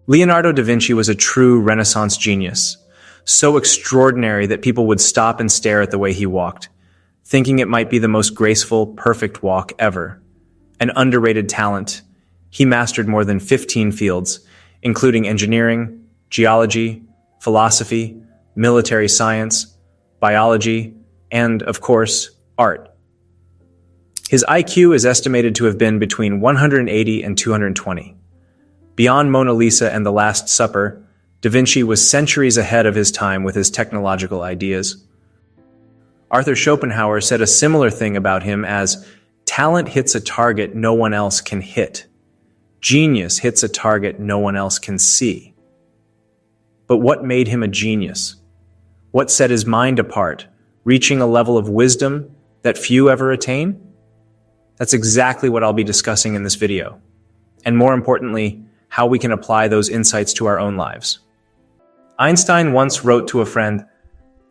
Leonardo da Vinci was a true Renaissance genius, so extraordinary that people would stop and stare at the way he walked, thinking it might be the most graceful, perfect walk ever. An underrated talent, he mastered more than 15 fields, including engineering, geology, philosophy, military science, biology, and, of course, art. His IQ is estimated to have been between 180 and 220. Beyond Mona Lisa and The Last Supper, Da Vinci was centuries ahead of his time with his technological ideas. Arthur Schopenhauer said a similar thing about him as, "Talent hits a target no one else can hit. Genius hits a target no one else can see." But what made him a genius? What set his mind apart, reaching a level of wisdom that few ever attain? That's exactly what I'll be discussing in this video. And more importantly, how we can apply those insights to our own lives. Einstein once wrote to a friend,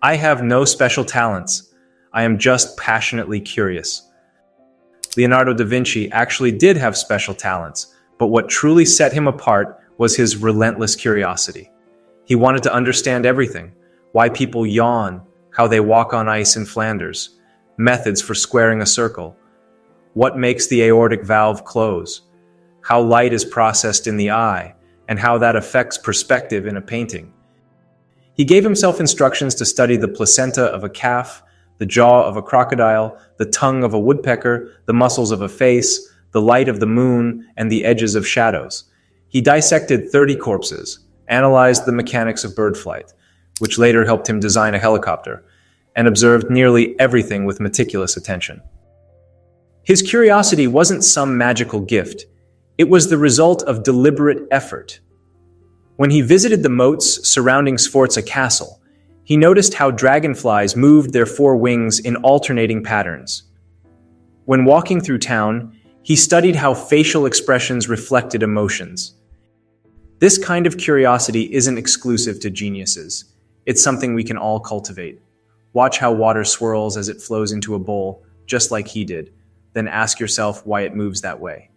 "I have no special talents. I am just passionately curious." Leonardo da Vinci actually did have special talents, but what truly set him apart was his relentless curiosity. He wanted to understand everything: why people yawn, how they walk on ice in Flanders, methods for squaring a circle, what makes the aortic valve close, how light is processed in the eye, and how that affects perspective in a painting. He gave himself instructions to study the placenta of a calf, the jaw of a crocodile, the tongue of a woodpecker, the muscles of a face, the light of the moon, and the edges of shadows. He dissected 30 corpses, analyzed the mechanics of bird flight, which later helped him design a helicopter, and observed nearly everything with meticulous attention. His curiosity wasn't some magical gift. It was the result of deliberate effort. When he visited the moats surrounding Sforza Castle, he noticed how dragonflies moved their four wings in alternating patterns. When walking through town, he studied how facial expressions reflected emotions. This kind of curiosity isn't exclusive to geniuses. It's something we can all cultivate. Watch how water swirls as it flows into a bowl, just like he did. Then ask yourself why it moves that way.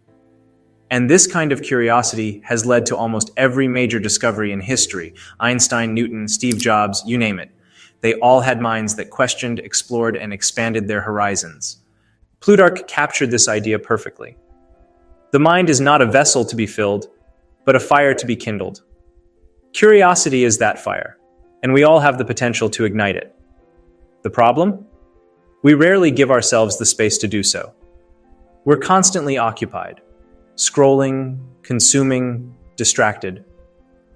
And this kind of curiosity has led to almost every major discovery in history. Einstein, Newton, Steve Jobs, you name it. They all had minds that questioned, explored, and expanded their horizons. Plutarch captured this idea perfectly. The mind is not a vessel to be filled, but a fire to be kindled. Curiosity is that fire, and we all have the potential to ignite it. The problem? We rarely give ourselves the space to do so. We're constantly occupied, scrolling, consuming, distracted.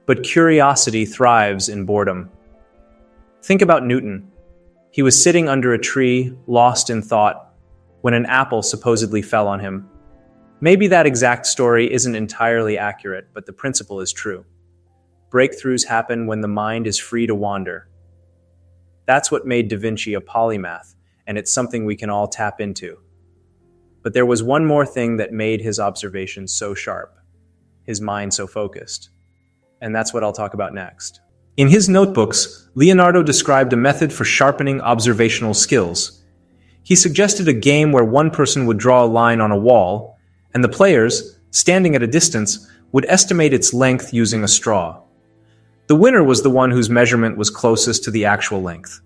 But curiosity thrives in boredom. Think about Newton. He was sitting under a tree, lost in thought, when an apple supposedly fell on him. Maybe that exact story isn't entirely accurate, but the principle is true. Breakthroughs happen when the mind is free to wander. That's what made Da Vinci a polymath, and it's something we can all tap into. But there was one more thing that made his observations so sharp, his mind so focused. And that's what I'll talk about next. In his notebooks, Leonardo described a method for sharpening observational skills. He suggested a game where one person would draw a line on a wall, and the players, standing at a distance, would estimate its length using a straw. The winner was the one whose measurement was closest to the actual length.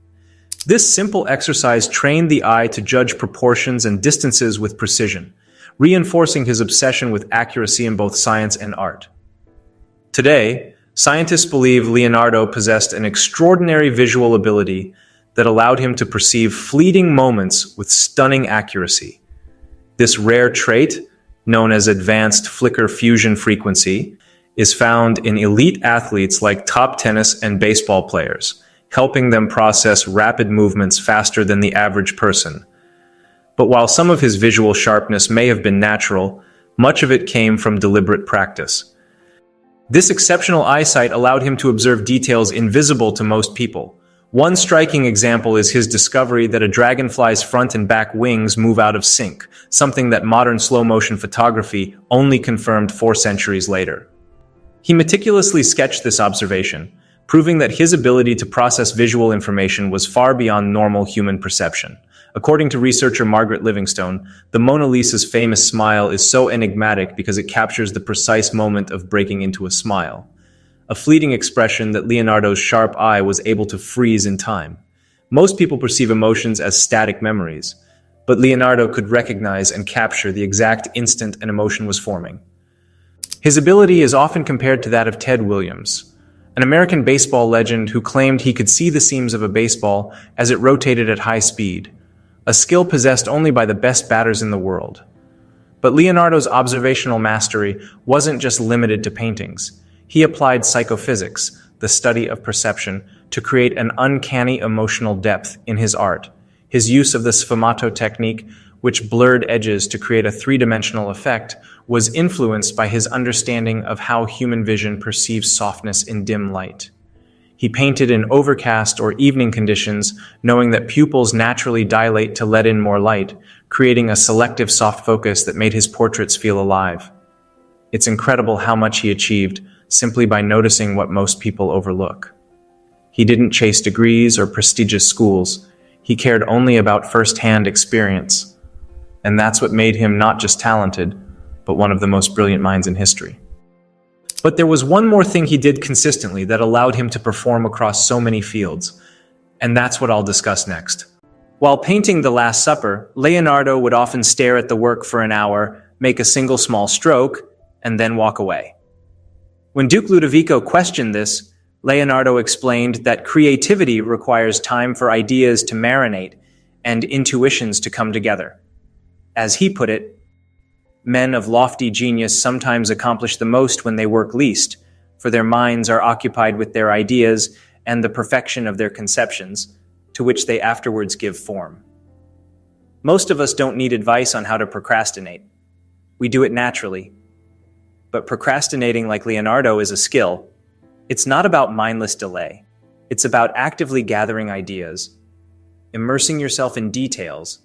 This simple exercise trained the eye to judge proportions and distances with precision, reinforcing his obsession with accuracy in both science and art. Today, scientists believe Leonardo possessed an extraordinary visual ability that allowed him to perceive fleeting moments with stunning accuracy. This rare trait, known as advanced flicker fusion frequency, is found in elite athletes like top tennis and baseball players, helping them process rapid movements faster than the average person. But while some of his visual sharpness may have been natural, much of it came from deliberate practice. This exceptional eyesight allowed him to observe details invisible to most people. One striking example is his discovery that a dragonfly's front and back wings move out of sync, something that modern slow-motion photography only confirmed 4 centuries later. He meticulously sketched this observation, proving that his ability to process visual information was far beyond normal human perception. According to researcher Margaret Livingstone, the Mona Lisa's famous smile is so enigmatic because it captures the precise moment of breaking into a smile. a fleeting expression that Leonardo's sharp eye was able to freeze in time. Most people perceive emotions as static memories, but Leonardo could recognize and capture the exact instant an emotion was forming. His ability is often compared to that of Ted Williams, an American baseball legend who claimed he could see the seams of a baseball as it rotated at high speed, a skill possessed only by the best batters in the world. But Leonardo's observational mastery wasn't just limited to paintings. He applied psychophysics, the study of perception, to create an uncanny emotional depth in his art. His use of the sfumato technique, which blurred edges to create a three-dimensional effect, was influenced by his understanding of how human vision perceives softness in dim light. He painted in overcast or evening conditions, knowing that pupils naturally dilate to let in more light, creating a selective soft focus that made his portraits feel alive. It's incredible how much he achieved simply by noticing what most people overlook. He didn't chase degrees or prestigious schools. He cared only about first-hand experience. And that's what made him not just talented, but one of the most brilliant minds in history. But there was one more thing he did consistently that allowed him to perform across so many fields, and that's what I'll discuss next. While painting The Last Supper, Leonardo would often stare at the work for an hour, make a single small stroke, and then walk away. When Duke Ludovico questioned this, Leonardo explained that creativity requires time for ideas to marinate and intuitions to come together. As he put it, men of lofty genius sometimes accomplish the most when they work least, for their minds are occupied with their ideas and the perfection of their conceptions, to which they afterwards give form. Most of us don't need advice on how to procrastinate. We do it naturally. But procrastinating like Leonardo is a skill. It's not about mindless delay. It's about actively gathering ideas, immersing yourself in details,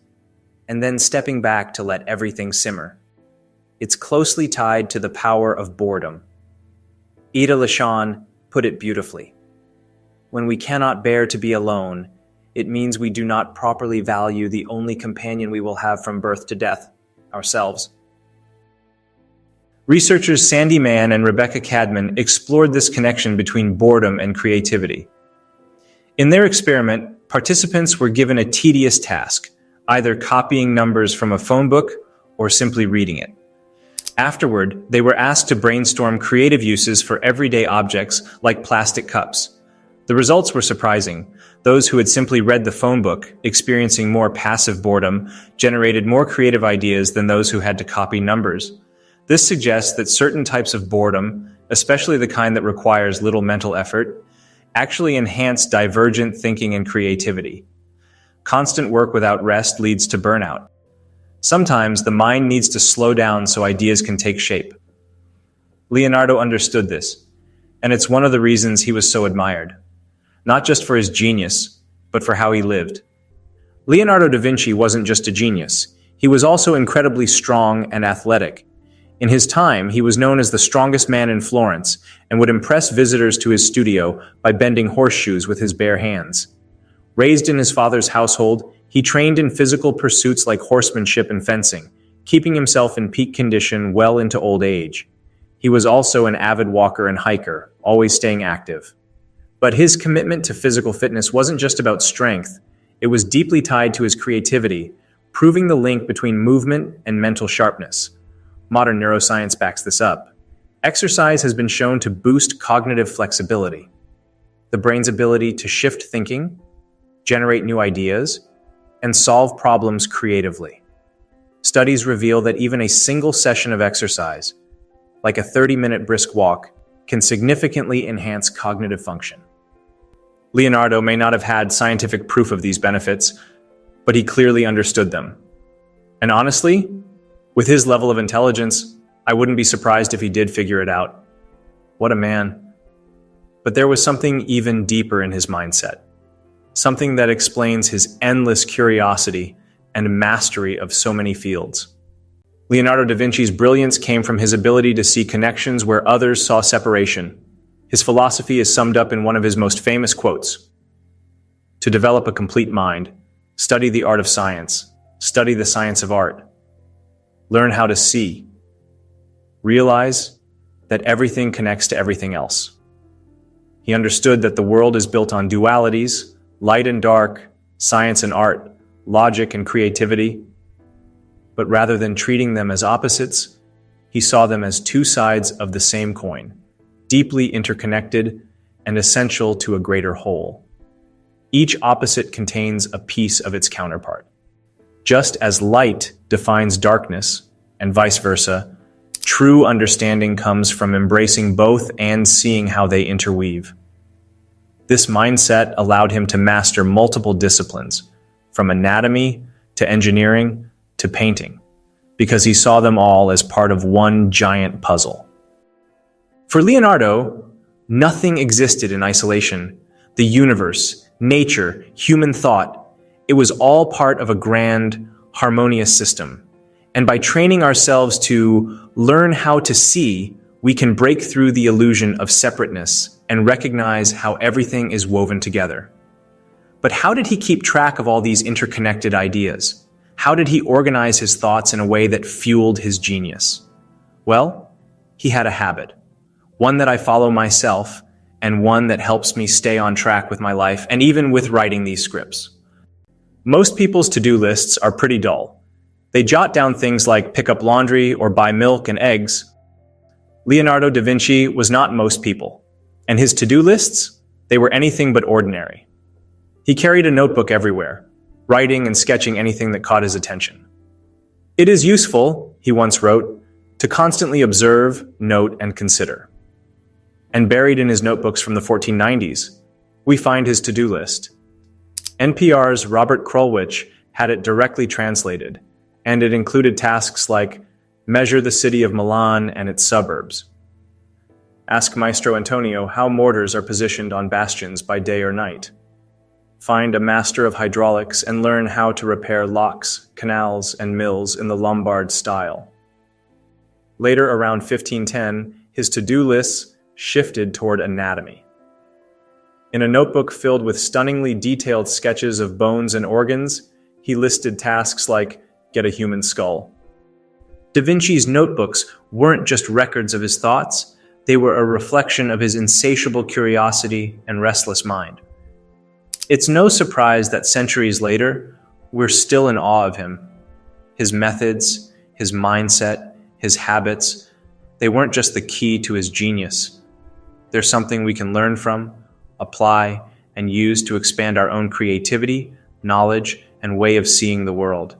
and then stepping back to let everything simmer. It's closely tied to the power of boredom. Ida LeChaune put it beautifully. When we cannot bear to be alone, it means we do not properly value the only companion we will have from birth to death, ourselves. Researchers Sandy Mann and Rebecca Cadman explored this connection between boredom and creativity. In their experiment, participants were given a tedious task, either copying numbers from a phone book or simply reading it. Afterward, they were asked to brainstorm creative uses for everyday objects like plastic cups. The results were surprising. Those who had simply read the phone book, experiencing more passive boredom, generated more creative ideas than those who had to copy numbers. This suggests that certain types of boredom, especially the kind that requires little mental effort, actually enhance divergent thinking and creativity. Constant work without rest leads to burnout. Sometimes the mind needs to slow down so ideas can take shape. Leonardo understood this, and it's one of the reasons he was so admired. Not just for his genius, but for how he lived. Leonardo da Vinci wasn't just a genius. He was also incredibly strong and athletic. In his time, he was known as the strongest man in Florence and would impress visitors to his studio by bending horseshoes with his bare hands. Raised in his father's household, he trained in physical pursuits like horsemanship and fencing, keeping himself in peak condition well into old age. He was also an avid walker and hiker, always staying active. But his commitment to physical fitness wasn't just about strength. It was deeply tied to his creativity, proving the link between movement and mental sharpness. Modern neuroscience backs this up. Exercise has been shown to boost cognitive flexibility, the brain's ability to shift thinking, generate new ideas, and solve problems creatively. Studies reveal that even a single session of exercise, like a 30-minute brisk walk, can significantly enhance cognitive function. Leonardo may not have had scientific proof of these benefits, but he clearly understood them. And honestly, with his level of intelligence, I wouldn't be surprised if he did figure it out. What a man. But there was something even deeper in his mindset. Something that explains his endless curiosity and mastery of so many fields. Leonardo da Vinci's brilliance came from his ability to see connections where others saw separation. His philosophy is summed up in one of his most famous quotes. To develop a complete mind, study the art of science, study the science of art. Learn how to see. Realize that everything connects to everything else. He understood that the world is built on dualities, light and dark, science and art, logic and creativity. But rather than treating them as opposites, he saw them as two sides of the same coin, deeply interconnected and essential to a greater whole. Each opposite contains a piece of its counterpart. Just as light defines darkness, and vice versa, true understanding comes from embracing both and seeing how they interweave. This mindset allowed him to master multiple disciplines, from anatomy to engineering to painting, because he saw them all as part of one giant puzzle. For Leonardo, nothing existed in isolation. The universe, nature, human thought, it was all part of a grand, harmonious system. And by training ourselves to learn how to see, we can break through the illusion of separateness and recognize how everything is woven together. But how did he keep track of all these interconnected ideas? How did he organize his thoughts in a way that fueled his genius? Well, he had a habit, one that I follow myself, and one that helps me stay on track with my life and even with writing these scripts. Most people's to-do lists are pretty dull. They jot down things like pick up laundry or buy milk and eggs. Leonardo da Vinci was not most people, and his to-do lists, they were anything but ordinary. He carried a notebook everywhere, writing and sketching anything that caught his attention. It is useful, he once wrote, to constantly observe, note, and consider. And buried in his notebooks from the 1490s, we find his to-do list. NPR's Robert Krulwich had it directly translated, and it included tasks like measure the city of Milan and its suburbs. Ask Maestro Antonio how mortars are positioned on bastions by day or night. Find a master of hydraulics and learn how to repair locks, canals, and mills in the Lombard style. Later, around 1510, his to-do lists shifted toward anatomy. In a notebook filled with stunningly detailed sketches of bones and organs, he listed tasks like get a human skull. Da Vinci's notebooks weren't just records of his thoughts, they were a reflection of his insatiable curiosity and restless mind. It's no surprise that centuries later, we're still in awe of him. His methods, his mindset, his habits, they weren't just the key to his genius. They're something we can learn from, apply, and use to expand our own creativity, knowledge, and way of seeing the world.